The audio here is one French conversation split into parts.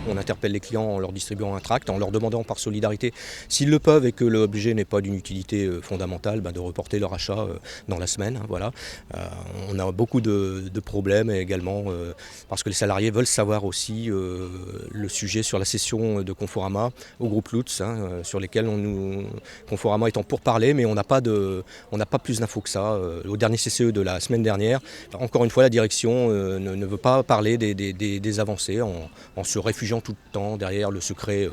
On interpelle les clients en leur distribuant un tract, en leur demandant par solidarité, s'ils le peuvent et que l'objet n'est pas d'une utilité fondamentale, de reporter leur achat dans la semaine. Voilà. On a beaucoup de problèmes également parce que les salariés veulent savoir aussi le sujet sur la cession de Conforama au groupe Lutz, sur lesquels Conforama est en pourparlers, mais on n'a pas plus d'infos que ça. Au dernier CCE de la semaine dernière, encore une fois, la direction ne veut pas parler des avancées en se réfugiant tout le temps derrière le secret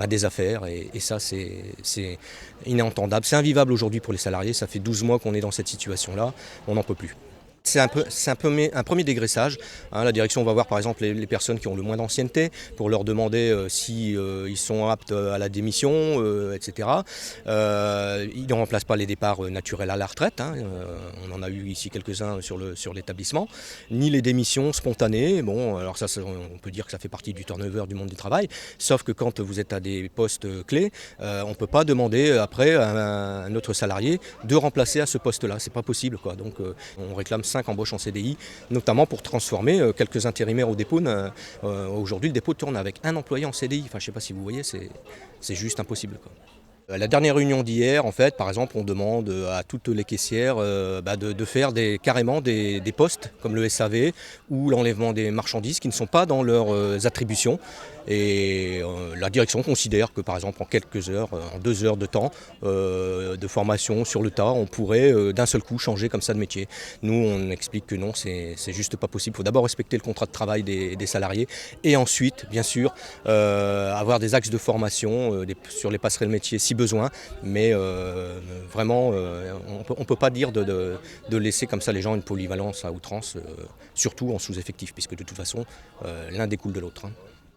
des affaires. Et ça, c'est inentendable. C'est invivable aujourd'hui pour les salariés. Ça fait 12 mois qu'on est dans cette situation-là. On n'en peut plus. C'est un premier dégraissage. La direction va voir par exemple les personnes qui ont le moins d'ancienneté pour leur demander si ils sont aptes à la démission, etc. Ils ne remplacent pas les départs naturels à la retraite. On en a eu ici quelques-uns sur l'établissement. Ni les démissions spontanées. Bon, alors ça, on peut dire que ça fait partie du turnover du monde du travail. Sauf que quand vous êtes à des postes clés, on ne peut pas demander après à un autre salarié de remplacer à ce poste-là. C'est pas possible, quoi. Donc on réclame 5 embauches en CDI, notamment pour transformer quelques intérimaires au dépôt. Aujourd'hui, le dépôt tourne avec un employé en CDI. Enfin, je ne sais pas si vous voyez, c'est juste impossible, quoi. La dernière réunion d'hier, en fait, par exemple, on demande à toutes les caissières de faire carrément des postes comme le SAV ou l'enlèvement des marchandises qui ne sont pas dans leurs attributions. Et la direction considère que, par exemple, en quelques heures, en 2 heures de temps de formation sur le tas, on pourrait d'un seul coup changer comme ça de métier. Nous, on explique que non, c'est juste pas possible. Il faut d'abord respecter le contrat de travail des salariés et ensuite, bien sûr, avoir des axes de formation sur les passerelles métiers si besoin. Mais vraiment, on ne peut pas dire de laisser comme ça les gens une polyvalence à outrance, surtout en sous-effectif, puisque de toute façon, l'un découle de l'autre.